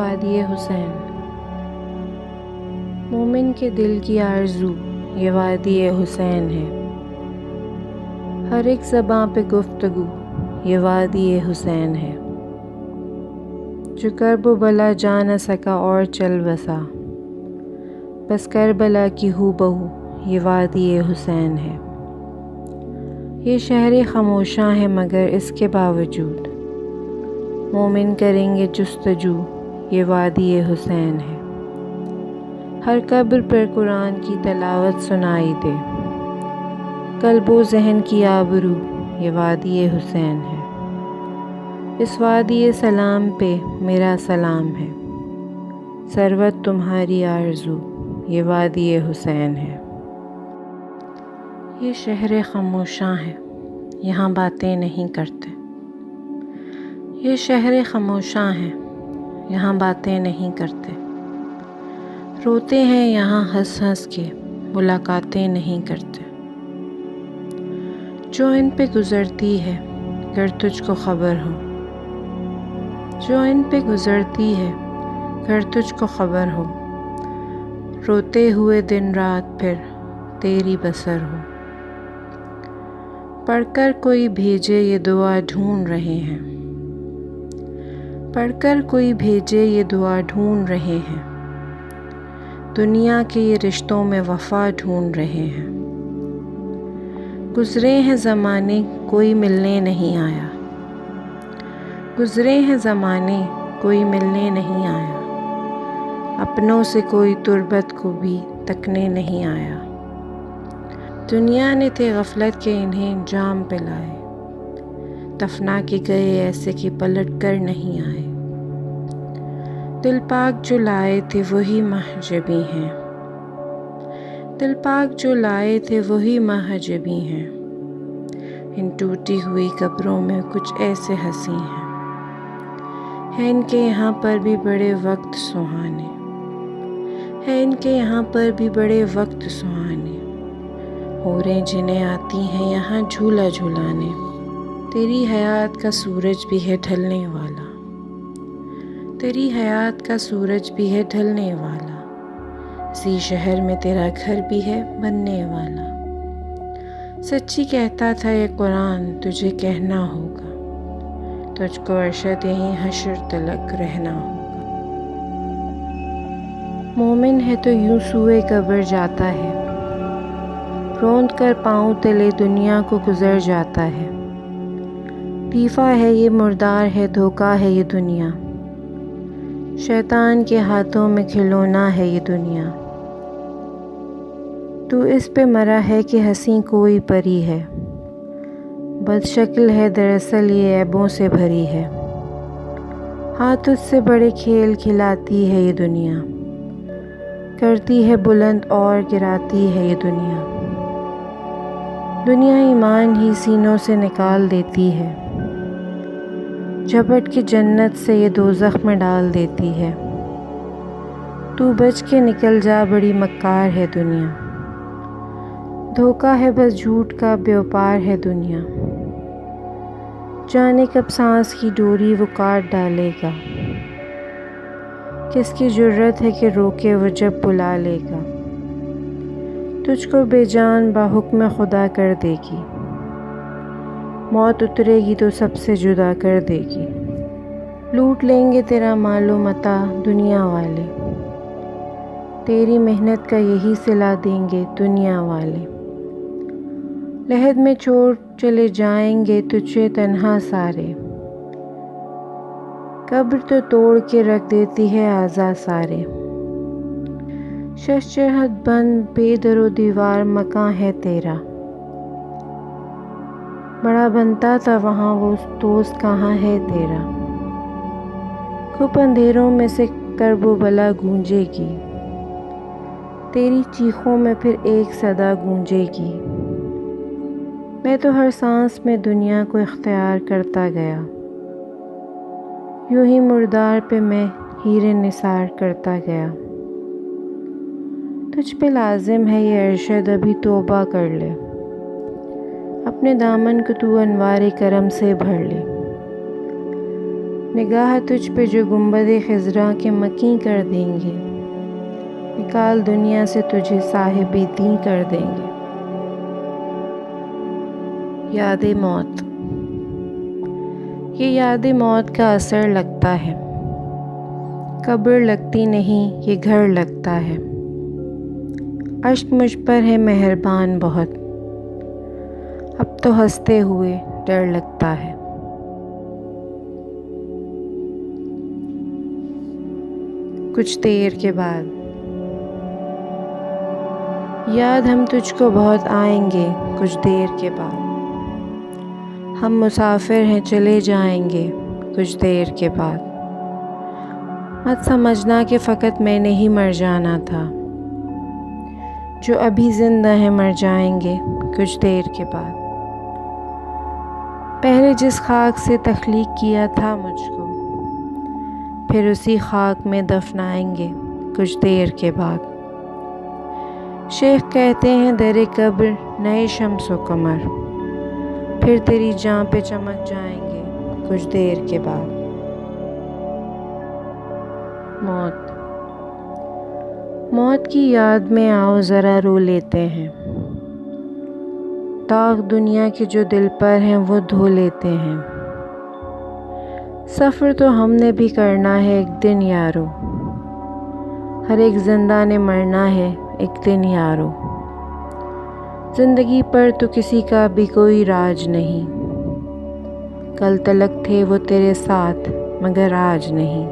وادی حسین۔ مومن کے دل کی آرزو یہ وادی حسین ہے، ہر ایک زباں پہ گفتگو یہ وادی حسین ہے، جو کرب و بلا جا نہ سکا اور چل بسا، بس کربلا کی ہو بہو یہ وادی حسین ہے۔ یہ شہر خاموشاں ہے مگر اس کے باوجود مومن کریں گے جستجو یہ وادی حسین ہے۔ ہر قبر پر قرآن کی تلاوت سنائی دے، قلب و ذہن کی آبرو یہ وادی حسین ہے۔ اس وادی سلام پہ میرا سلام ہے، ثروت تمہاری آرزو یہ وادی حسین ہے۔ یہ شہر خاموشاں ہے، یہاں باتیں نہیں کرتے۔ یہ شہر خاموشاں ہے، یہاں باتیں نہیں کرتے۔ روتے ہیں یہاں ہنس ہنس کے، ملاقاتیں نہیں کرتے۔ جو ان پہ گزرتی ہے گر تجھ کو خبر ہو، جو ان پہ گزرتی ہے گر تجھ کو خبر ہو، روتے ہوئے دن رات پھر تیری بسر ہو۔ پڑھ کر کوئی بھیجے یہ دعا ڈھونڈ رہے ہیں، پڑھ کر کوئی بھیجے یہ دعا ڈھونڈ رہے ہیں، دنیا کے یہ رشتوں میں وفا ڈھونڈ رہے ہیں۔ گزرے ہیں زمانے کوئی ملنے نہیں آیا، گزرے ہیں زمانے کوئی ملنے نہیں آیا، اپنوں سے کوئی تربت کو بھی تکنے نہیں آیا۔ دنیا نے تھے غفلت کے انہیں جام پلائے، دفنا کے گئے ایسے کہ پلٹ کر نہیں آئے۔ دل پاک جو لائے تھے وہی مہجبی ہیں، دل پاک جو لائے تھے وہی مہجبی ہیں، ان ٹوٹی ہوئی قبروں میں کچھ ایسے ہنسی ہیں ان کے یہاں پر بھی بڑے وقت سہانے، ہے ان کے یہاں پر بھی بڑے وقت سہانے، حوریں جنہیں آتی ہیں یہاں جھولا جھولانے۔ تیری حیات کا سورج بھی ہے ڈھلنے والا، تیری حیات کا سورج بھی ہے ڈھلنے والا، اسی شہر میں تیرا گھر بھی ہے بننے والا۔ سچی کہتا تھا یہ قرآن تجھے کہنا ہوگا، تجھ کو ارشد یہیں حشر تلک رہنا ہوگا۔ مومن ہے تو یوں سوئے قبر جاتا ہے، روند کر پاؤں تلے دنیا کو گزر جاتا ہے۔ دیفا ہے یہ مردار ہے دھوکا ہے یہ دنیا، شیطان کے ہاتھوں میں کھلونا ہے یہ دنیا۔ تو اس پہ مرا ہے کہ ہنسی کوئی پری ہے، بد شکل ہے دراصل یہ عیبوں سے بھری ہے۔ ہاں تجھ سے بڑے کھیل کھلاتی ہے یہ دنیا، کرتی ہے بلند اور گراتی ہے یہ دنیا۔ دنیا ایمان ہی سینوں سے نکال دیتی ہے، جھپٹ کے جنت سے یہ دوزخ میں ڈال دیتی ہے۔ تو بچ کے نکل جا بڑی مکار ہے دنیا، دھوکا ہے بس جھوٹ کا بیوپار ہے دنیا۔ جانے کب سانس کی ڈوری وہ کاٹ ڈالے گا، کس کی جرت ہے کہ روکے وہ جب بلا لے گا۔ تجھ کو بے جان با حکم خدا کر دے گی، موت اترے گی تو سب سے جدا کر دے گی۔ لوٹ لیں گے تیرا مال و متاع دنیا والے، تیری محنت کا یہی صلہ دیں گے دنیا والے۔ لحد میں چھوڑ چلے جائیں گے تجھے تنہا سارے، قبر تو توڑ کے رکھ دیتی ہے اعضاء سارے۔ ششترہت بند بے در و دیوار مکاں ہے تیرا، بڑا بنتا تھا وہاں وہ دوست کہاں ہے تیرا۔ کھپ اندھیروں میں سے کرب و بلا گونجے گی، تیری چیخوں میں پھر ایک صدا گونجے گی۔ میں تو ہر سانس میں دنیا کو اختیار کرتا گیا، یوں ہی مردار پہ میں ہیرے نثار کرتا گیا۔ تجھ پہ لازم ہے یہ ارشد ابھی توبہ کر لے، اپنے دامن کو تو انوار کرم سے بھر لے۔ نگاہ تجھ پہ جو گنبد خضرا کے مکیں کر دیں گے، نکال دنیا سے تجھے صاحب دین کر دیں گے۔ یاد موت۔ یہ یاد موت کا اثر لگتا ہے، قبر لگتی نہیں یہ گھر لگتا ہے۔ اشک مجھ پر ہے مہربان بہت، اب تو ہنستے ہوئے ڈر لگتا ہے۔ کچھ دیر کے بعد۔ یاد ہم تجھ کو بہت آئیں گے کچھ دیر کے بعد، ہم مسافر ہیں چلے جائیں گے کچھ دیر کے بعد۔ مت سمجھنا کہ فقط میں نے ہی مر جانا تھا، جو ابھی زندہ ہیں مر جائیں گے کچھ دیر کے بعد۔ پہلے جس خاک سے تخلیق کیا تھا مجھ کو، پھر اسی خاک میں دفنائیں گے کچھ دیر کے بعد۔ شیخ کہتے ہیں در قبر نئے شمس و قمر، پھر تیری جاں پہ چمک جائیں گے کچھ دیر کے بعد۔ موت۔ موت کی یاد میں آؤ ذرا رو لیتے ہیں، داغ دنیا کے جو دل پر ہیں وہ دھو لیتے ہیں۔ سفر تو ہم نے بھی کرنا ہے ایک دن یارو، ہر ایک زندہ نے مرنا ہے ایک دن یارو۔ زندگی پر تو کسی کا بھی کوئی راج نہیں، کل تلک تھے وہ تیرے ساتھ مگر آج نہیں۔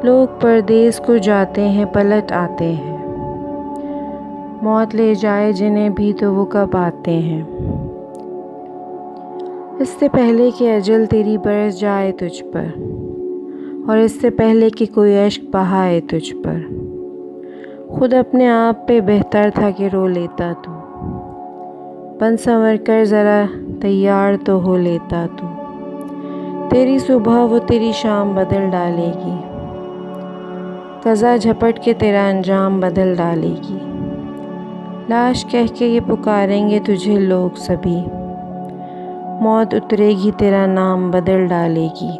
لوگ پردیس کو جاتے ہیں پلٹ آتے ہیں، موت لے جائے جنہیں بھی تو وہ کب آتے ہیں۔ اس سے پہلے کہ اجل تیری برس جائے تجھ پر، اور اس سے پہلے کہ کوئی اشک بہائے تجھ پر، خود اپنے آپ پہ بہتر تھا کہ رو لیتا تو، بن سنور کر ذرا تیار تو ہو لیتا تو۔ تیری صبح وہ تیری شام بدل ڈالے گی، قضا جھپٹ کے تیرا انجام بدل ڈالے گی۔ لاش کہہ کے یہ پکاریں گے تجھے لوگ سبھی، موت اترے گی تیرا نام بدل ڈالے گی۔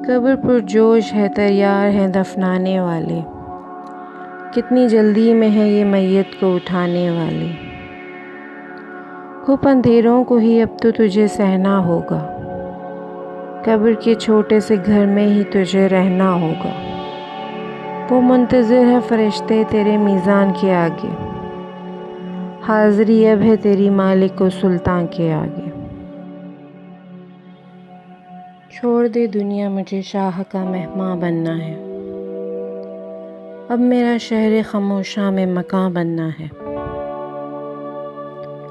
قبر پرجوش ہے تیار ہیں دفنانے والے، کتنی جلدی میں ہے یہ میت کو اٹھانے والے۔ گھپ اندھیروں کو ہی اب تو تجھے سہنا ہوگا، قبر کے چھوٹے سے گھر میں ہی تجھے رہنا ہوگا۔ وہ منتظر ہے فرشتے تیرے میزان کے آگے، حاضری اب ہے تیری مالک و سلطان کے آگے۔ چھوڑ دے دنیا مجھے شاہ کا مہمان بننا ہے، اب میرا شہر خاموشاں میں مکاں بننا ہے۔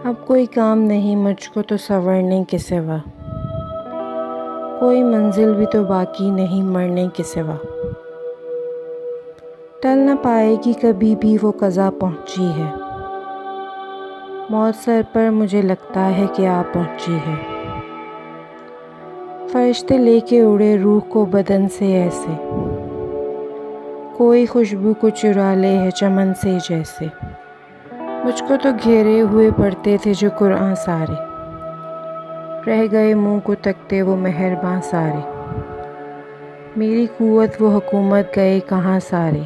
اب کوئی کام نہیں مجھ کو تو سنورنے کے سوا، کوئی منزل بھی تو باقی نہیں مرنے کے سوا۔ ٹل نہ پائے گی کبھی بھی وہ قضا پہنچی ہے، موت سر پر مجھے لگتا ہے کہ آ پہنچی ہے۔ فرشتے لے کے اڑے روح کو بدن سے ایسے، کوئی خوشبو کو چرا لے ہے چمن سے جیسے۔ مجھ کو تو گھیرے ہوئے پڑھتے تھے جو قرآن سارے، رہ گئے منہ کو تکتے وہ مہرباں سارے۔ میری قوت وہ حکومت گئے کہاں سارے،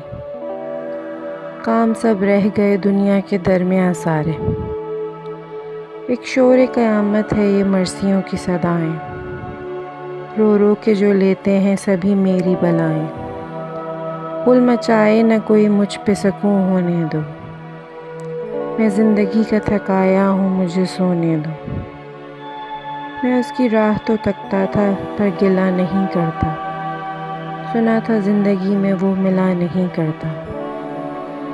کام سب رہ گئے دنیا کے درمیان سارے۔ ایک شور قیامت ہے یہ مرثیوں کی صدائیں، رو رو کے جو لیتے ہیں سبھی میری بلائیں۔ غل مچائے نہ کوئی مجھ پہ سکون ہونے دو، میں زندگی کا تھکایا ہوں مجھے سونے دو۔ میں اس کی راہ تو تکتا تھا پر گلہ نہیں کرتا، سنا تھا زندگی میں وہ ملا نہیں کرتا۔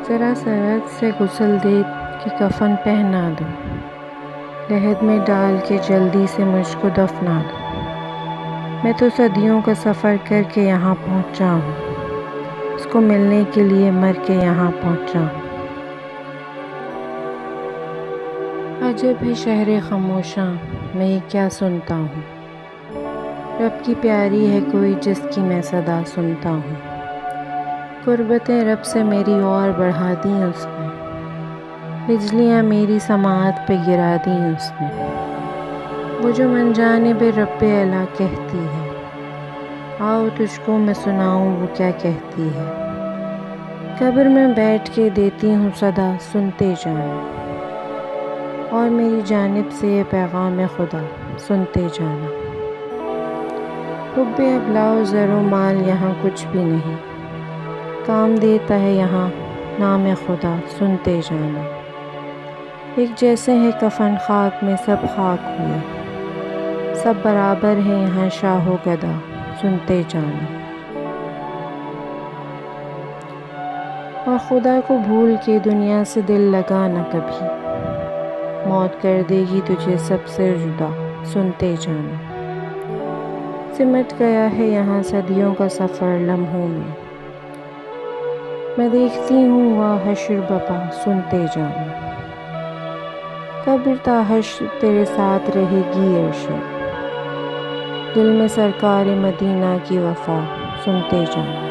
ذرا سرحد سے غسل دے کہ کفن پہنا دو، لحد میں ڈال کے جلدی سے مجھ کو دفنا دو۔ میں تو صدیوں کا سفر کر کے یہاں پہنچا ہوں، اس کو ملنے کے لیے مر کے یہاں پہنچا ہوں۔ عجب ہے شہر خاموشاں میں یہ کیا سنتا ہوں، رب کی پیاری ہے کوئی جس کی میں صدا سنتا ہوں۔ قربتیں رب سے میری اور بڑھا دیں اس نے، بجلیاں میری سماعت پہ گرا دیں اس نے۔ وہ جو من جانب رب اعلیٰ کہتی ہے، آؤ تجھ کو میں سناؤں وہ کیا کہتی ہے۔ قبر میں بیٹھ کے دیتی ہوں صدا، سنتے جانا، اور میری جانب سے یہ پیغام خدا، سنتے جانا۔ حب ابلا و زر و مال یہاں کچھ بھی نہیں، کام دیتا ہے یہاں نام خدا، سنتے جانا۔ ایک جیسے ہیں کفن خاک میں سب خاک ہوئے، سب برابر ہیں یہاں شاہ و گدا، سنتے جانا۔ اور خدا کو بھول کے دنیا سے دل لگا نہ کبھی، موت کر دے گی تجھے سب سے جدا، سنتے جانا۔ سمٹ گیا ہے یہاں صدیوں کا سفر لمحوں میں دیکھتی ہوں وہ حشر بپا، سنتے جانا۔ قبر تا حشر تیرے ساتھ رہے گی ارشد، دل میں سرکار مدینہ کی وفا، سنتے جانا۔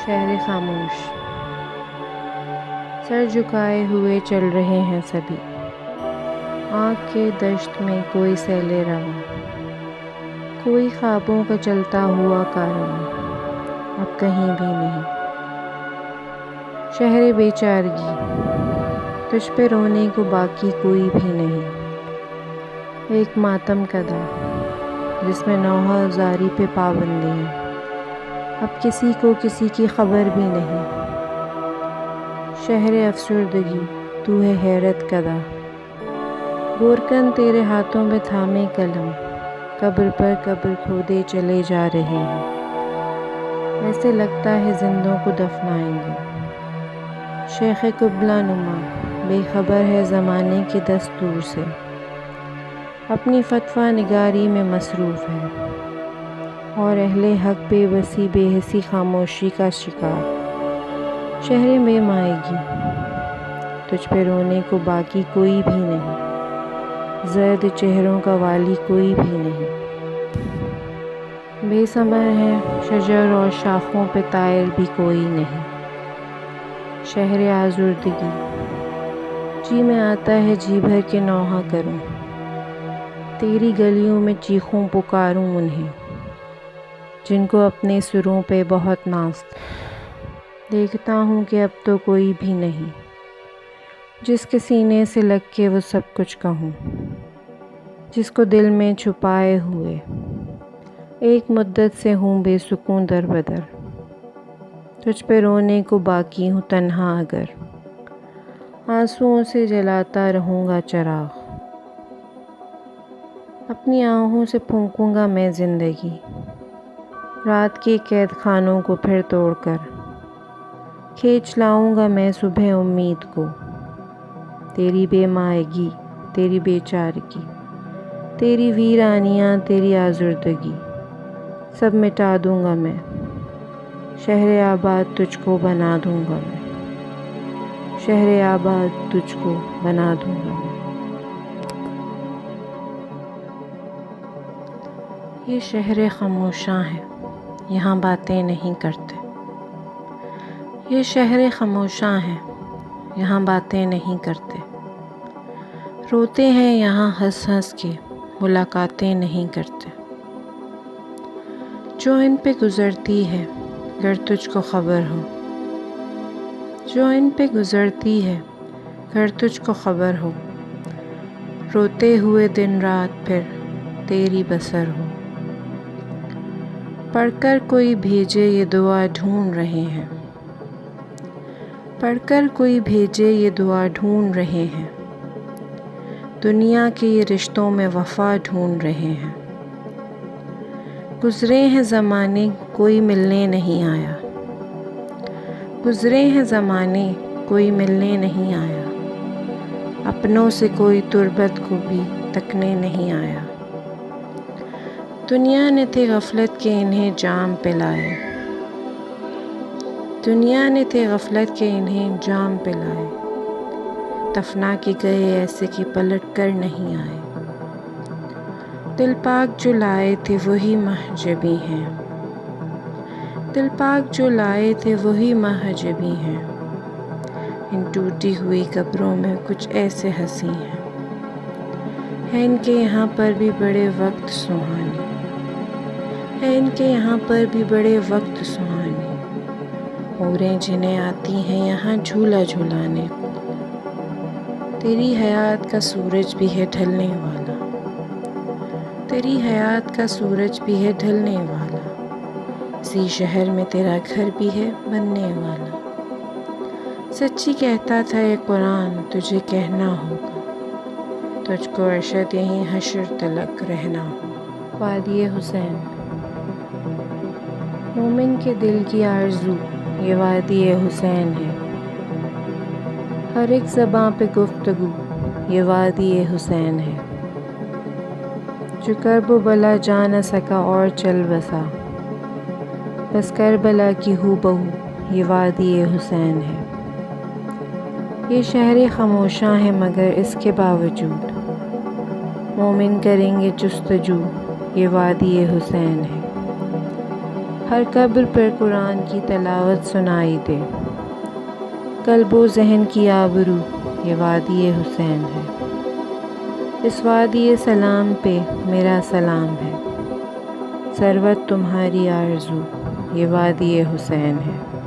شہر خاموش۔ سر جھکائے ہوئے چل رہے ہیں سبھی، آنکھ کے دشت میں کوئی سیل رواں، کوئی خوابوں کا چلتا ہوا کارواں، اب کہیں بھی نہیں۔ شہر بے چارگی، تجھ پہ رونے کو باقی کوئی بھی نہیں۔ ایک ماتم کدا جس میں نوحہ زاری پہ پابندیاں، اب کسی کو کسی کی خبر بھی نہیں۔ شہر افسردگی، تو ہے حیرت کدا، گورکن تیرے ہاتھوں میں تھامے قلم، قبر پر قبر کھودے چلے جا رہے ہیں، ایسے لگتا ہے زندوں کو دفنائیں گے۔ شیخ قبلہ نما بے خبر ہے زمانے کے دستور سے، اپنی فتویٰ نگاری میں مصروف ہے، اور اہل حق بے بسی بے حسی خاموشی کا شکار۔ شہر بے مائگی، تجھ پہ رونے کو باقی کوئی بھی نہیں، زرد چہروں کا والی کوئی بھی نہیں۔ بے ثمر ہے شجر اور شاخوں پہ طائر بھی کوئی نہیں۔ شہر آزردگی، جی میں آتا ہے جی بھر کے نوحہ کروں، تیری گلیوں میں چیخوں پکاروں انہیں، جن کو اپنے سروں پہ بہت ناز تھا۔ دیکھتا ہوں کہ اب تو کوئی بھی نہیں، جس کے سینے سے لگ کے وہ سب کچھ کہوں، جس کو دل میں چھپائے ہوئے ایک مدت سے ہوں بے سکون در بدر۔ تجھ پہ رونے کو باقی ہوں تنہا اگر، آنسوؤں سے جلاتا رہوں گا چراغ، اپنی آہوں سے پھونکوں گا میں زندگی، رات کے قید خانوں کو پھر توڑ کر کھینچ لاؤں گا میں صبح امید کو۔ تیری بے مائگی، تیری بے چارگی، تیری ویرانیاں، تیری آزردگی، سب مٹا دوں گا میں، شہر آباد تجھ کو بنا دوں گا میں، شہر آباد تجھ کو بنا دوں گا میں۔ یہ شہر خاموشاں ہے، یہاں باتیں نہیں کرتے۔ یہ شہر خاموشاں ہے، یہاں باتیں نہیں کرتے۔ روتے ہیں یہاں ہنس ہنس کے، ملاقاتیں نہیں کرتے۔ جو ان پہ گزرتی ہے گر تجھ کو خبر ہو، جو ان پہ گزرتی ہے گر تجھ کو خبر ہو، روتے ہوئے دن رات پھر تیری بسر ہو۔ پڑھ کر کوئی بھیجے یہ دعا ڈھونڈ رہے ہیں، پڑھ کر کوئی بھیجے یہ دعا ڈھونڈ رہے ہیں، دنیا کے یہ رشتوں میں وفا ڈھونڈ رہے ہیں۔ گزرے ہیں زمانے کوئی ملنے نہیں آیا، گزرے ہیں زمانے کوئی ملنے نہیں آیا، اپنوں سے کوئی تربت کو بھی تکنے نہیں آیا۔ دنیا نے تھے غفلت کے انہیں جام پلائے، دنیا نے تھے غفلت کے انہیں جام پلائے، دفنا کے گئے ایسے کہ پلٹ کر نہیں آئے۔ دل پاک جو لائے تھے وہی مہجبی ہیں، دل پاک جو لائے تھے وہی مہجبی ہیں، ان ٹوٹی ہوئی قبروں میں کچھ ایسے ہنسی ہیں ان کے یہاں پر بھی بڑے وقت سہانے، ہے ان کے یہاں پر بھی بڑے وقت سہانے، حوریں جنہیں آتی ہیں یہاں جھولا جھولانے۔ تیری حیات کا سورج بھی ہے ڈھلنے والا، تیری حیات کا سورج بھی ہے ڈھلنے والا، اسی شہر میں تیرا گھر بھی ہے بننے والا۔ سچی کہتا تھا یہ قرآن تجھے کہنا ہوگا، تجھ کو ارشد یہیں حشر تلک رہنا ہوگا۔ وادی حسین۔ مومن کے دل کی آرزو یہ وادی حسین ہے، ہر ایک زباں پہ گفتگو یہ وادی حسین ہے، جو کرب و بلا جا نہ سکا اور چل بسا، بس کربلا کی ہو بہو یہ وادی حسین ہے۔ یہ شہر خاموشاں ہے مگر اس کے باوجود مومن کریں گے جستجو یہ وادی حسین ہے۔ ہر قبر پر قرآن کی تلاوت سنائی دے، قلب و ذہن کی آبرو یہ وادی حسین ہے۔ اس وادی سلام پہ میرا سلام ہے، ثروت تمہاری آرزو یہ وادی حسین ہے۔